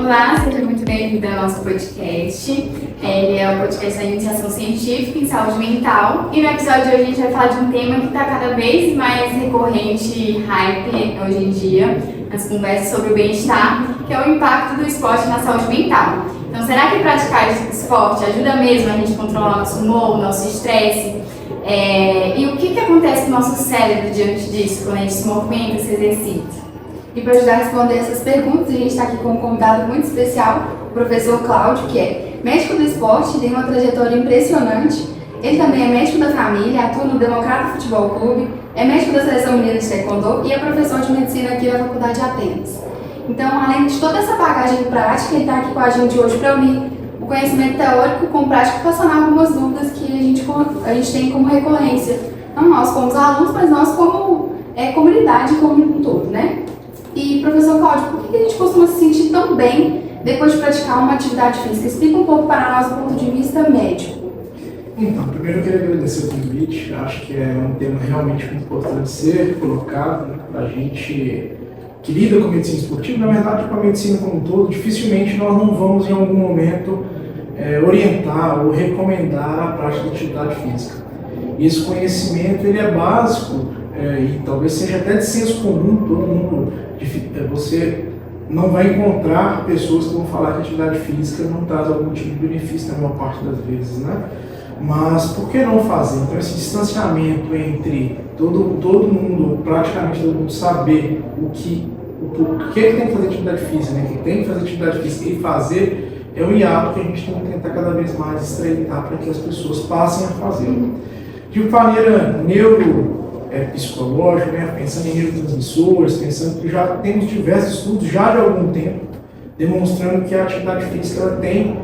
Olá, seja muito bem-vindo ao nosso podcast. Ele é o podcast da Iniciação Científica em Saúde Mental. E no episódio de hoje a gente vai falar de um tema que está cada vez mais recorrente, hype hoje em dia, nas conversas sobre o bem-estar, que é o impacto do esporte na saúde mental. Então, será que praticar esporte ajuda mesmo a gente a controlar o nosso humor, o nosso estresse? E o que acontece com o nosso cérebro diante disso, quando a gente se movimenta, se exercita? E para ajudar a responder essas perguntas, a gente está aqui com um convidado muito especial, o professor Cláudio, que é médico do esporte, tem uma trajetória impressionante. Ele também é médico da família, atua no Democrata Futebol Clube, é médico da Seleção Mineira de Taekwondo e é professor de medicina aqui na Faculdade de Atenas. Então, além de toda essa bagagem prática, ele está aqui com a gente hoje para unir o conhecimento teórico com prático e para sanar algumas dúvidas que a gente tem como recorrência, não nós como os alunos, mas nós como comunidade como um todo, né? E, professor Cláudio, por que a gente costuma se sentir tão bem depois de praticar uma atividade física? Explica um pouco para nós do ponto de vista médico. Então, primeiro eu queria agradecer o convite. Acho que é um tema realmente muito importante de ser colocado, né, para a gente que lida com medicina esportiva. Na verdade, com a medicina como um todo, dificilmente nós não vamos em algum momento orientar ou recomendar a prática de atividade física. E esse conhecimento ele é básico e talvez seja até de senso comum, todo mundo. Você não vai encontrar pessoas que vão falar que a atividade física não traz algum tipo de benefício na maior parte das vezes, né? Mas por que não fazer? Então esse distanciamento entre todo mundo, praticamente todo mundo saber o que tem que fazer atividade física, né? Que tem que fazer atividade física e fazer é um hiato que a gente tem que tentar cada vez mais estreitar para que as pessoas passem a fazer. De maneira psicológica, né? Pensando em neurotransmissores, pensando que já temos diversos estudos já de algum tempo demonstrando que a atividade física ela tem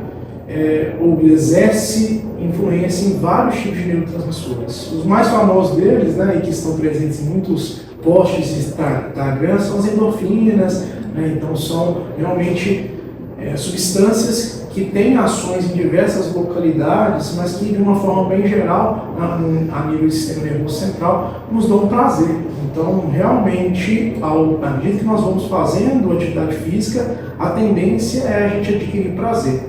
ou exerce influência em vários tipos de neurotransmissores. Os mais famosos deles, né, e que estão presentes em muitos posts de Instagram, são as endorfinas, né? Então são realmente substâncias que têm ações em diversas localidades, mas que de uma forma bem geral, a nível do sistema nervoso central, nos dão prazer. Então, realmente, à medida que nós vamos fazendo atividade física, a tendência é a gente adquirir prazer.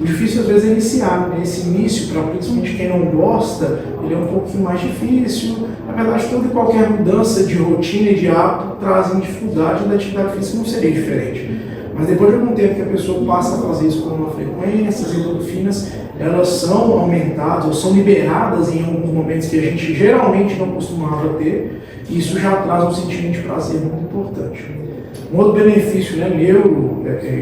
O difícil às vezes é iniciar, né? Esse início, para principalmente quem não gosta, ele é um pouquinho mais difícil. Na verdade, toda e qualquer mudança de rotina e de hábito trazem dificuldade, da atividade física não seria diferente. Mas depois de algum tempo que a pessoa passa a fazer isso com uma frequência, as endorfinas, elas são aumentadas ou são liberadas em alguns momentos que a gente geralmente não costumava ter, e isso já traz um sentimento de prazer muito importante. Um outro benefício, né,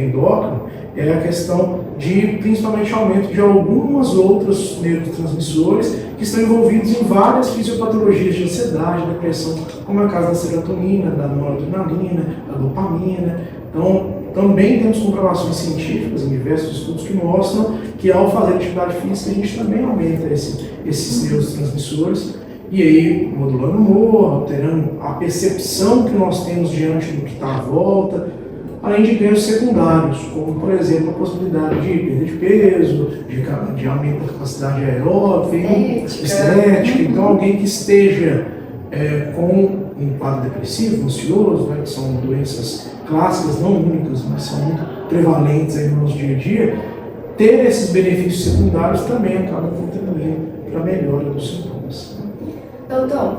endócrino, é a questão de, principalmente, aumento de algumas outros neurotransmissores que estão envolvidos em várias fisiopatologias de ansiedade, depressão, como é o caso da serotonina, da noradrenalina, da dopamina. Então, também temos comprovações científicas em diversos estudos que mostram que ao fazer atividade física a gente também aumenta esses neurotransmissores e aí modulando o humor, alterando a percepção que nós temos diante do que está à volta, além de ganhos secundários, como por exemplo a possibilidade de perda de peso, de aumento da capacidade aeróbica, estética. Então alguém que esteja com um quadro depressivo, ansioso, né, que são doenças clássicas, não únicas, mas são muito prevalentes aí no nosso dia a dia, ter esses benefícios secundários também acaba contribuindo para a melhora dos sintomas. Doutor,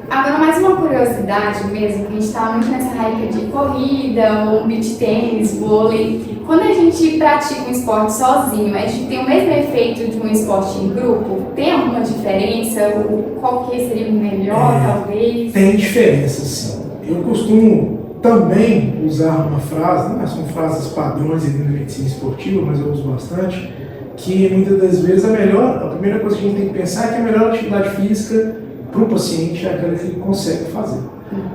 agora mais uma curiosidade mesmo, que a gente está muito nessa hype de corrida, ou beach tênis, vôlei. Quando a gente pratica um esporte sozinho, a gente tem o mesmo efeito de um esporte em grupo? Tem alguma diferença? Qual que seria o melhor, talvez? Tem diferença, sim. Eu costumo também usar uma frase, não são frases padrões de medicina esportiva, mas eu uso bastante, que muitas das vezes a primeira coisa que a gente tem que pensar é que a melhor atividade física para o paciente é aquela que ele consegue fazer.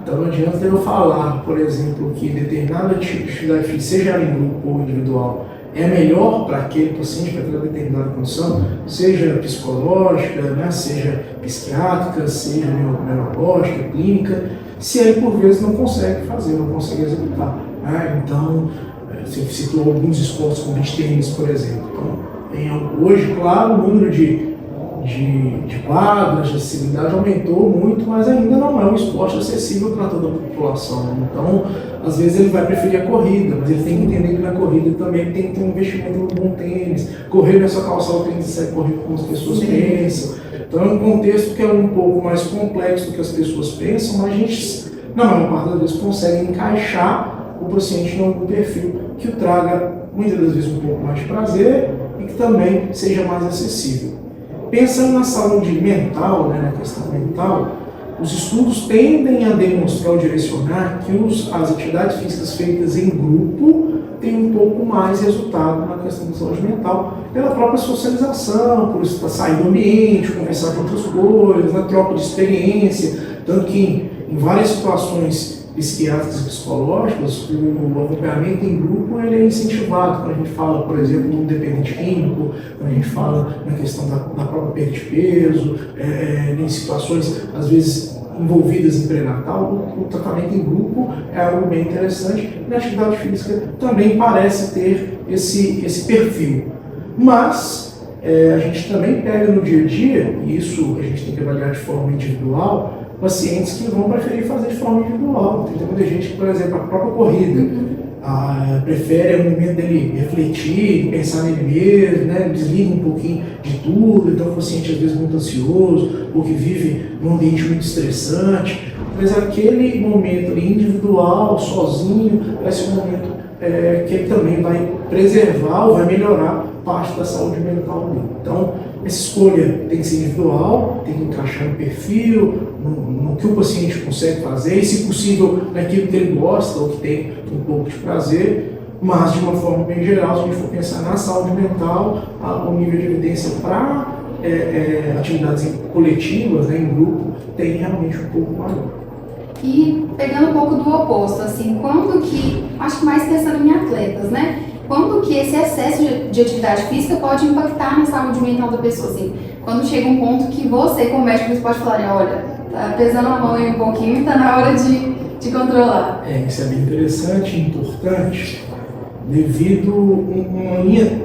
Então não adianta eu falar, por exemplo, que determinada atividade física, seja ela em grupo ou individual, é melhor para aquele paciente, para aquela determinada condição, seja psicológica, né, seja psiquiátrica, seja neurológica, clínica, se ele por vezes não consegue fazer, não consegue executar. Né? Então, você citou alguns esportes como beach tênis, por exemplo. Então, hoje, claro, o número de de quadras, de acessibilidade aumentou muito, mas ainda não é um esporte acessível para toda a população. Então, às vezes ele vai preferir a corrida, mas ele tem que entender que na corrida também tem que ter um investimento no bom tênis. Correr não é só calçar o tênis e sair correndo como as pessoas pensam. Então é um contexto que é um pouco mais complexo do que as pessoas pensam, mas a gente, na maior parte das vezes, consegue encaixar o paciente em algum perfil que o traga, muitas das vezes, um pouco mais de prazer e que também seja mais acessível. Pensando na saúde mental, na questão mental, os estudos tendem a demonstrar ou direcionar que as atividades físicas feitas em grupo têm um pouco mais resultado na questão da saúde mental, pela própria socialização, por sair do ambiente, conversar com outras coisas, na troca de experiência, tanto que em várias situações psiquiátricas e psicológicas, o acompanhamento em grupo ele é incentivado. Quando a gente fala, por exemplo, do dependente químico, quando a gente fala na questão da própria perda de peso, em situações, às vezes, envolvidas em pré-natal, o tratamento em grupo é algo bem interessante e a atividade física também parece ter esse perfil. Mas a gente também pega no dia a dia, e isso a gente tem que avaliar de forma individual, pacientes que vão preferir fazer de forma individual. Tem muita gente que, por exemplo, a própria corrida, prefere o momento dele refletir, pensar nele mesmo, desliga um pouquinho de tudo, então o paciente às vezes muito ansioso, ou que vive num ambiente muito estressante, mas aquele momento ali individual, sozinho, vai ser um momento que ele também vai preservar ou vai melhorar parte da saúde mental dele. Então, essa escolha tem que ser individual, tem que encaixar no perfil, no que o paciente consegue fazer, e se possível naquilo que ele gosta ou que tem um pouco de prazer, mas de uma forma bem geral, se a gente for pensar na saúde mental, o nível de evidência para atividades coletivas, em grupo, tem realmente um pouco maior. E pegando um pouco do oposto, assim, quando que, acho que mais pensando em atletas, quando que esse excesso de atividade física pode impactar na saúde mental da pessoa, assim, quando chega um ponto que você, como médico, você pode falar, olha, tá pesando a mão aí um pouquinho, tá na hora de controlar. Isso é bem interessante e importante, devido uma linha,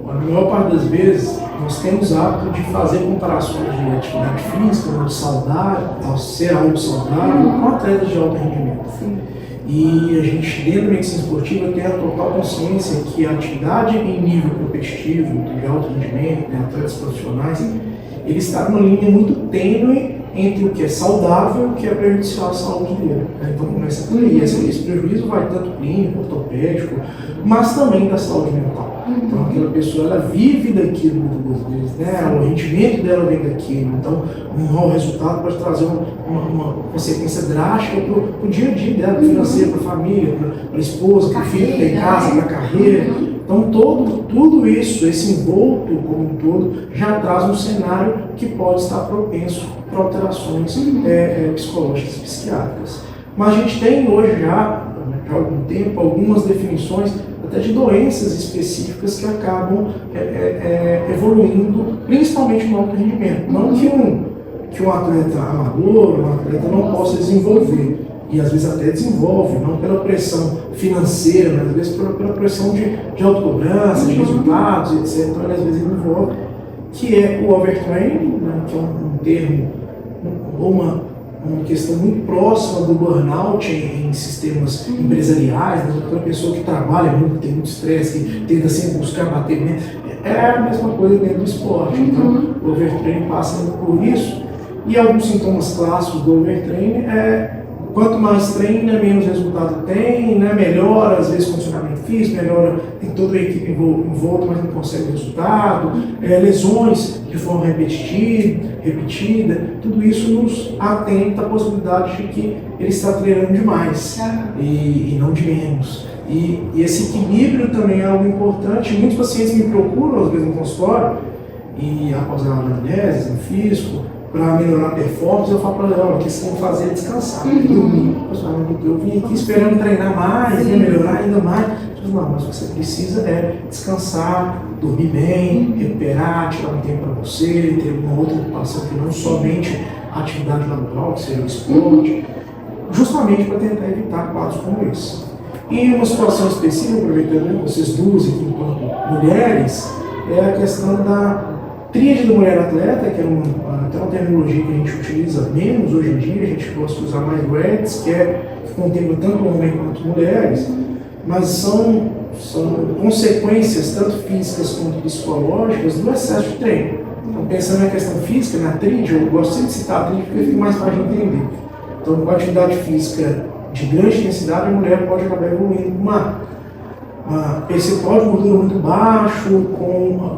a maior parte das vezes, nós temos hábito de fazer comparações de atividade física, de saudável, ser algo saudável, com atletas de alto rendimento. Sim. E a gente, dentro da medicina esportiva, tem a total consciência que a atividade em nível competitivo, de alto rendimento, atletas profissionais, ele está numa linha muito tênue entre o que é saudável e o que é prejudicial à saúde dele. Então começa por aí. Esse prejuízo vai tanto clínico, ortopédico, mas também da saúde mental. Então aquela pessoa, ela vive daquilo muitas vezes, o rendimento dela vem daquilo. Então um mau resultado pode trazer uma consequência drástica para o dia a dia dela, financeiro, para a família, para a esposa, para o filho que tem em casa, para a carreira. Então tudo isso, esse envolto como um todo, já traz um cenário que pode estar propenso para alterações psicológicas e psiquiátricas. Mas a gente tem hoje já há algum tempo, algumas definições até de doenças específicas que acabam evoluindo, principalmente no alto rendimento. Não que um atleta amador, um atleta não possa desenvolver, e às vezes até desenvolve, não pela pressão financeira, mas às vezes pela pressão de autocobrança, de resultados, etc. Então, às vezes ele envolve, que é o overtraining, que é um termo, ou uma questão muito próxima do burnout em sistemas empresariais, aquela pessoa que trabalha muito, tem muito estresse, que tenta sempre buscar bater, é a mesma coisa dentro do esporte. Então, o overtraining passa por isso, e alguns sintomas clássicos do overtraining quanto mais treina, menos resultado tem, melhora às vezes condicionamento físico, melhora, tem toda a equipe envolta, mas não consegue resultado, lesões de forma repetida, tudo isso nos atenta à possibilidade de que ele está treinando demais e não de menos. E esse equilíbrio também é algo importante. Muitos pacientes me procuram, às vezes, no consultório, e após a anamnese, no físico, para melhorar a performance, eu falo para ela, o que vocês têm que fazer é descansar, dormir. Eu vim aqui esperando treinar mais, melhorar ainda mais. Não, mas o que você precisa é descansar, dormir bem, recuperar, tirar um tempo para você, ter uma outra ocupação que não somente a atividade laboral, que seja o esporte, justamente para tentar evitar quadros como esse. E uma situação específica, aproveitando vocês duas aqui enquanto mulheres, é a questão Tríade da mulher atleta, que é até uma terminologia que a gente utiliza menos hoje em dia, a gente gosta de usar mais REDS, que contempla tanto homens quanto mulheres, mas são consequências tanto físicas quanto psicológicas do excesso de treino. Então, pensando na questão física, na tríade, eu gosto sempre de citar a tríade porque fica mais fácil de entender. Então, com a atividade física de grande intensidade, a mulher pode acabar evoluindo com uma percentual de gordura muito baixo,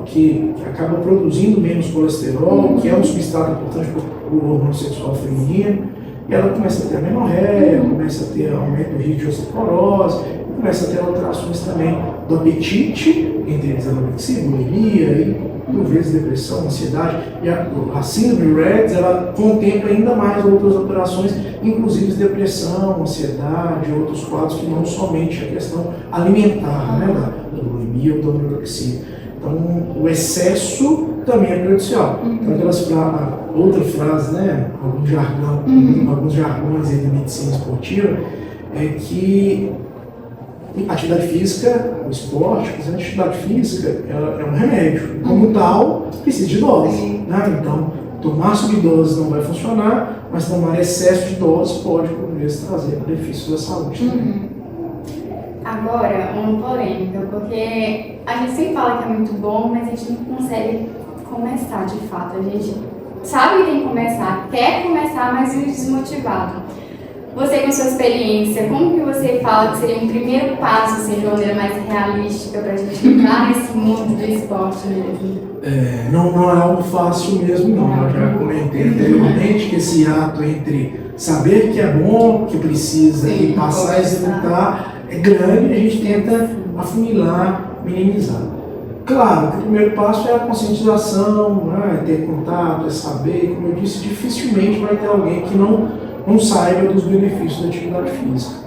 que acaba produzindo menos colesterol, que é um substrato importante para o hormônio sexual feminino, e ela começa a ter amenorreia, começa a ter aumento do risco de osteoporose, começa a ter alterações também do apetite, entre eles anorexia, bulimia, e por vezes depressão, ansiedade, e a síndrome REDS, ela contempla ainda mais outras alterações, inclusive depressão, ansiedade, outros quadros que não somente a questão alimentar, né, da bulimia ou da anorexia. Então, o excesso também é prejudicial. Então, outra frase, né, alguns jargões aí de medicina esportiva, é que a atividade física, o esporte, a atividade física é um remédio. Como tal, precisa de dose. Né? Então, tomar subdose não vai funcionar, mas tomar excesso de dose pode, por vezes, trazer benefícios à saúde também. Agora, uma polêmica, porque a gente sempre fala que é muito bom, mas a gente não consegue começar de fato. A gente sabe que tem que começar, quer começar, mas vive desmotivado. Você, com sua experiência, como que você fala que seria um primeiro passo, assim, de uma maneira mais realística para a gente entrar nesse mundo do esporte mesmo? Não é algo fácil mesmo, não. Eu já comentei anteriormente que esse ato entre saber que é bom, que precisa, e passar a executar é grande, e a gente tenta afunilar, minimizar. Claro que o primeiro passo é a conscientização, né? É ter contato, é saber. Como eu disse, dificilmente vai ter alguém que não saiba dos benefícios da atividade física.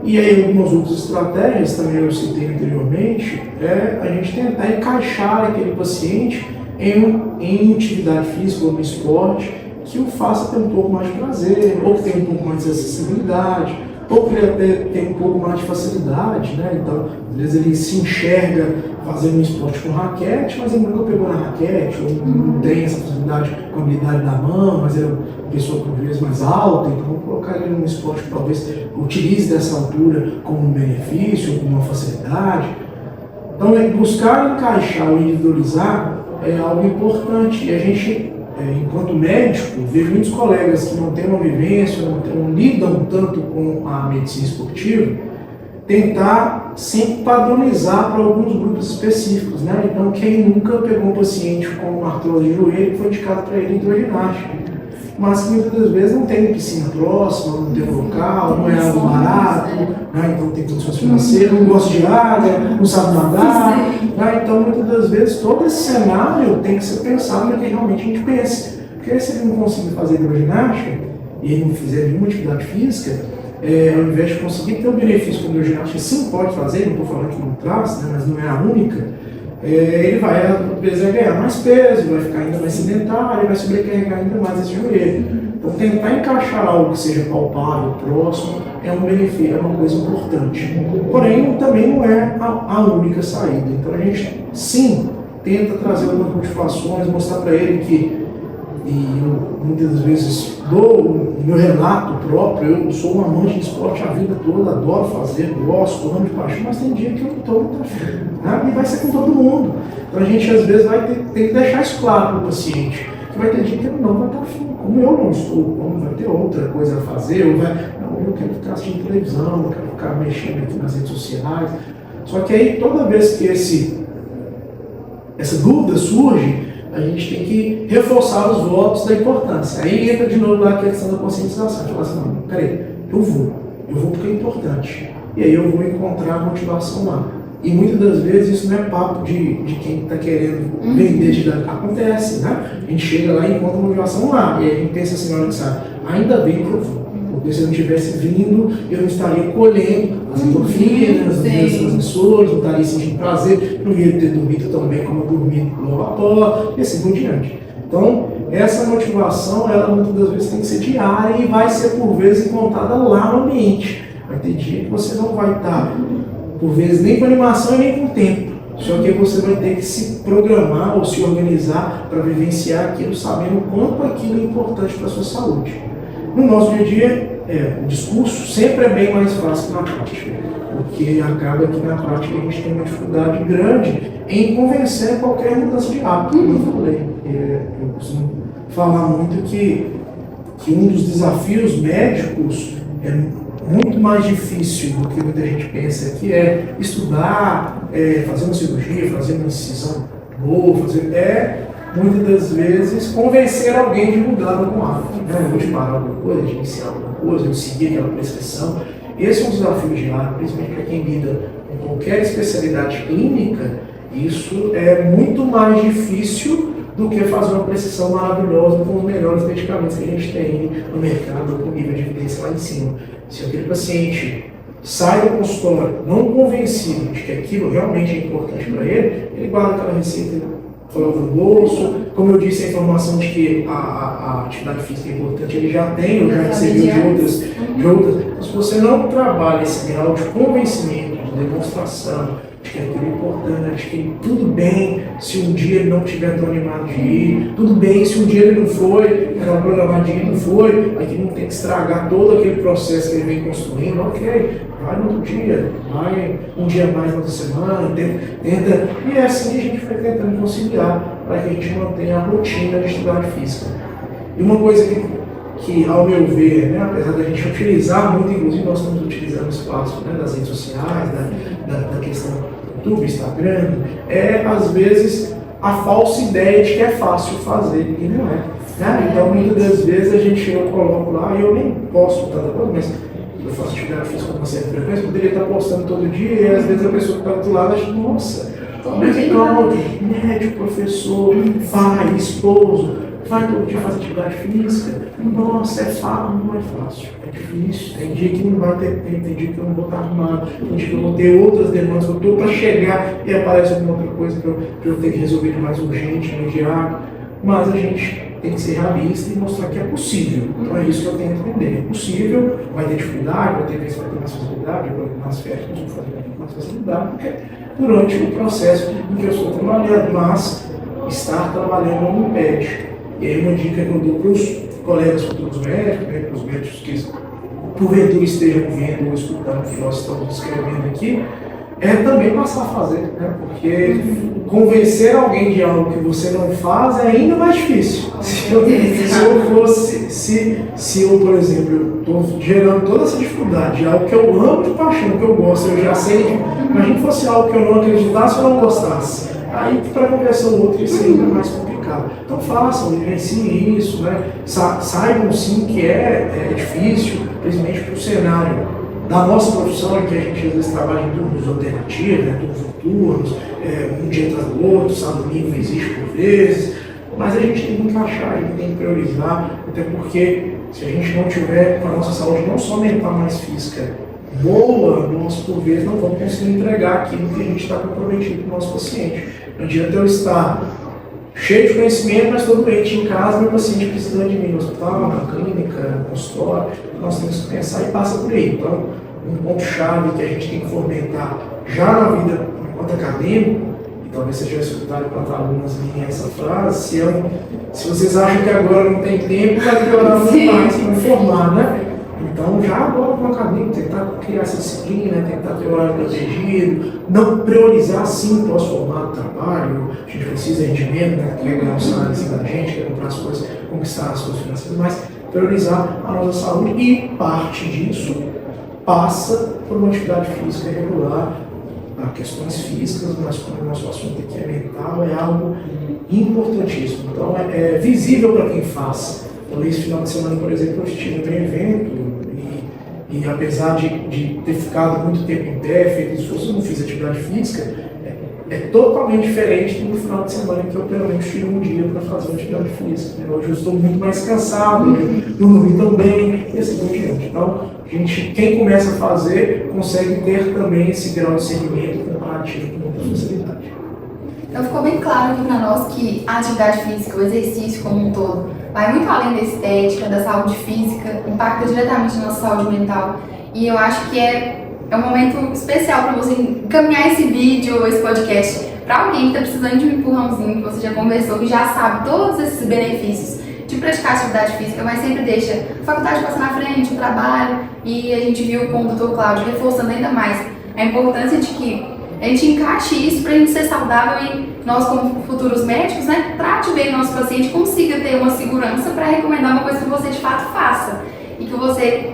E aí, algumas outras estratégias, também eu citei anteriormente, é a gente tentar encaixar aquele paciente em atividade física ou no esporte que o faça ter um pouco mais de prazer, ou que tenha um pouco mais de acessibilidade, ou que ele até tenha um pouco mais de facilidade, né? Então, às vezes ele se enxerga fazendo um esporte com raquete, mas ele nunca pegou na raquete, ou não tem essa facilidade com a habilidade da mão, mas é uma pessoa por vezes mais alta, então vamos colocar ele num esporte que talvez utilize dessa altura como um benefício, como uma facilidade. Então, buscar encaixar ou individualizar é algo importante, e a gente, enquanto médico, vejo muitos colegas que não têm uma vivência, não lidam tanto com a medicina esportiva, tentar sempre padronizar para alguns grupos específicos, né? Então, quem nunca pegou um paciente com artrose de joelho e foi indicado para ele hidroginástica, mas que muitas das vezes não tem piscina próxima, não tem local, não é algo barato, né? Então tem condições financeiras, não gosta de água, não sabe nadar, né? Então muitas das vezes todo esse cenário tem que ser pensado no que realmente a gente pensa, porque se ele não conseguir fazer hidroginástica e ele não fizer nenhuma atividade física, ao invés de conseguir ter o benefício que a hidroginástica sim pode fazer, não estou falando que não traz, né, mas não é a única, ele vai, às vezes, ganhar mais peso, vai ficar ainda mais sedentário, vai sobrecarregar ainda mais esse joelho. Então, tentar encaixar algo que seja palpável, próximo, é um benefício, é uma coisa importante. Porém, também não é a única saída. Então, a gente, sim, tenta trazer algumas motivações, mostrar para ele que, e eu muitas vezes dou o meu relato próprio, eu sou um amante de esporte a vida toda, adoro fazer, gosto, amo de paixão, mas tem dia que eu não estou muito afim, né? E vai ser com todo mundo. Então a gente às vezes vai ter que deixar isso claro para o paciente, que vai ter dia que ele não vai estar afim, como eu não estou, como vai ter outra coisa a fazer, ou vai, não, eu quero ficar assistindo televisão, eu quero ficar mexendo aqui nas redes sociais. Só que aí toda vez que essa dúvida surge, a gente tem que reforçar os votos da importância. Aí entra de novo lá a questão da conscientização. Fala assim, não, peraí, eu vou porque é importante. E aí eu vou encontrar a motivação lá. E muitas das vezes isso não é papo de quem está querendo vender de dano. Acontece, né? A gente chega lá e encontra a motivação lá. E aí a gente pensa assim, olha, sabe, ainda bem que eu vou. Porque se eu não tivesse vindo, eu não estaria colhendo as endorfinas, as transmissores, não estaria sentindo prazer, não ia ter dormido tão bem como eu dormi logo após, e assim por diante. Então, essa motivação, ela muitas das vezes tem que ser diária e vai ser por vezes encontrada lá no ambiente. Vai ter dia que você não vai estar, por vezes, nem com animação e nem com tempo. Só que você vai ter que se programar ou se organizar para vivenciar aquilo, sabendo o quanto aquilo é importante para a sua saúde. No nosso dia a dia, o discurso sempre é bem mais fácil que na prática, porque acaba que na prática a gente tem uma dificuldade grande em convencer qualquer mudança de hábito, como eu falei. Eu costumo falar muito que um dos desafios médicos é muito mais difícil do que muita gente pensa, que é estudar, fazer uma cirurgia, fazer uma incisão boa, muitas das vezes convencer alguém de mudar algum hábito, né? De parar alguma coisa, de iniciar alguma coisa, de seguir aquela prescrição. Esse é um desafio diário, principalmente para quem lida com qualquer especialidade clínica. Isso é muito mais difícil do que fazer uma prescrição maravilhosa com os melhores medicamentos que a gente tem no mercado, com nível de evidência lá em cima. Se aquele paciente sai do consultório não convencido de que aquilo realmente é importante para ele, ele guarda aquela receita, coloca no bolso. Como eu disse, a informação de que a atividade física é importante, ele já tem, ou já recebeu de outras. Então, se você não trabalha esse grau de convencimento, de demonstração, de que aquilo é importante, que tudo bem se um dia ele não estiver tão animado de ir, tudo bem se um dia ele não foi, era programado de ir, não foi, aí que não tem que estragar todo aquele processo que ele vem construindo, ok, vai no outro dia, vai um dia mais na outra semana, tenta, e é assim que a gente vai tentando conciliar para que a gente mantenha a rotina de atividade física. E uma coisa que ao meu ver, né, apesar da gente utilizar muito, inclusive nós estamos utilizando o espaço, né, das redes sociais, da questão do YouTube, Instagram, às vezes a falsa ideia de que é fácil fazer, e não é. Né? Então muitas das vezes eu coloco lá, e eu nem posto tanta coisa, mas eu faço atividade física com uma certa frequência, poderia estar postando todo dia, e às vezes a pessoa que está do outro lado acha, nossa, médico, professor, pai, esposo, vai todo dia fazer atividade física, nossa, é fácil, não é fácil, é difícil, tem dia que não vai ter tempo, tem dia que eu não vou estar arrumado, tem dia que eu vou ter outras demandas, eu estou para chegar e aparece alguma outra coisa que eu tenho que resolver de mais urgente, imediato, mas a gente tem que ser realista e mostrar que é possível. Então é isso que eu tenho que entender, é possível, vai ter dificuldade, vai ter vezes que vai ter mais facilidade, vai ter mais férias, não vou fazer mais facilidade, porque durante o processo em que eu estou trabalhando, mas estar trabalhando não me impede. E aí uma dica que eu dou para os colegas futuros médicos, né, para os médicos que porventura estejam vendo ou escutando o que nós estamos descrevendo aqui, é também passar a fazer, né? Porque convencer alguém de algo que você não faz é ainda mais difícil. Se eu, por exemplo, estou gerando toda essa dificuldade de algo que eu amo de paixão, que eu gosto, eu já sei, imagina que fosse algo que eu não acreditasse ou não gostasse. Aí para convencer o outro isso é ainda mais complicado. Então façam, vivenciem isso, né? Saibam sim que é difícil, principalmente para o cenário da nossa profissão, em que a gente às vezes trabalha em turnos alternativos, né? Turnos noturnos, um dia atrás do outro, sábado domingo não existe por vezes, mas a gente tem que encaixar, a gente tem que priorizar, até porque se a gente não tiver com a nossa saúde não só mental, mas física boa, nós por vezes não vamos conseguir entregar aquilo que a gente está comprometido com o nosso paciente. Não adianta eu estar cheio de conhecimento, mas estou doente em casa, meu paciente precisa de mim no hospital, na clínica, no consultório, nós temos que pensar e passa por aí. Então, um ponto-chave que a gente tem que fomentar já na vida enquanto acadêmico, e talvez seja escutado para alunos minhas essa frase, se vocês acham que agora não tem tempo, vai piorar muito mais para informar, né? Então, já agora com o acadêmico, tentar criar essa disciplina, tentar ter horário protegido, não priorizar sim o pós-formado do trabalho, a gente precisa de rendimento, né, quer ganhar um salário em cima da gente, quer comprar as coisas, conquistar as coisas financeiras, mas priorizar a nossa saúde e parte disso passa por uma atividade física regular, questões físicas, mas como o nosso assunto aqui é mental, é algo importantíssimo. Então, é visível para quem faz. Então, esse final de semana, por exemplo, eu estive em um evento e apesar de ter ficado muito tempo em pé, feito esforço, eu não fiz atividade física, é totalmente diferente do final de semana que eu pelo menos tiro um dia para fazer uma atividade física. Né? Hoje eu estou muito mais cansado, eu não dormi tão bem, e assim por diante. Então, quem começa a fazer consegue ter também esse grau de segmento comparativo com muita facilidade. Então ficou bem claro aqui para nós que a atividade física, o exercício como um todo, vai muito além da estética, da saúde física, impacta diretamente na nossa saúde mental. E eu acho que é é um momento especial para você encaminhar esse vídeo, esse podcast, para alguém que está precisando de um empurrãozinho, que você já conversou, que já sabe todos esses benefícios de praticar atividade física, mas sempre deixa a faculdade passar na frente, o trabalho, e a gente viu com o Dr. Cláudio reforçando ainda mais a importância de que a gente encaixe isso para a gente ser saudável e nós, como futuros médicos, né, trate bem o nosso paciente, consiga ter uma segurança para recomendar uma coisa que você de fato faça e que você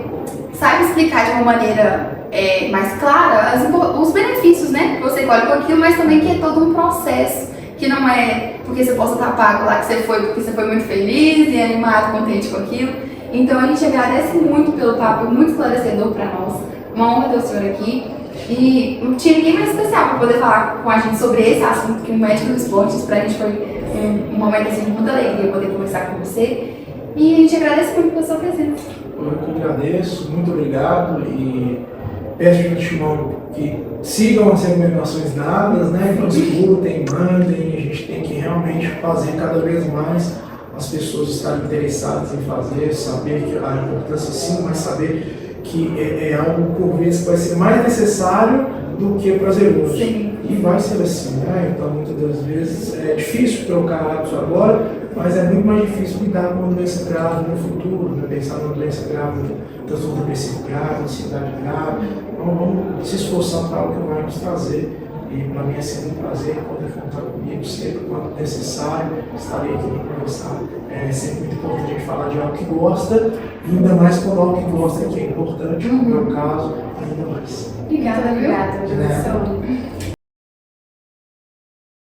saiba explicar de uma maneira mais clara os benefícios, né, que você colhe com aquilo, mas também que é todo um processo, que não é porque você possa estar pago lá que você foi, porque você foi muito feliz e animado, contente com aquilo. Então a gente agradece muito pelo papo, muito esclarecedor para nós, uma honra ter o senhor aqui. E não tinha ninguém mais especial para poder falar com a gente sobre esse assunto, que o médico dos esportes, para a gente foi um momento assim, de muita alegria poder conversar com você. E a gente agradece muito pela sua presença. Eu que agradeço, muito obrigado e peço de antemão que sigam as recomendações dadas, né? Que escutem, mandem, a gente tem que realmente fazer cada vez mais as pessoas estarem interessadas em fazer, saber que a importância sim, mas saber que é algo por vezes que vai ser mais necessário do que prazeroso. Sim. E vai ser assim, né? Então muitas das vezes é difícil trocar hábitos agora, mas é muito mais difícil lidar com uma doença grave no futuro, né? Pensar numa doença grave, transtorno depressivo grave, ansiedade grave. Então vamos se esforçar para algo que vai nos trazer. E para mim é sempre um prazer poder contar comigo, sempre quando necessário, estarei aqui para conversar. É sempre muito importante a gente falar de algo que gosta, e ainda mais quando algo que gosta que é importante, no meu caso, ainda mais. Obrigada, viu? Obrigada, professor.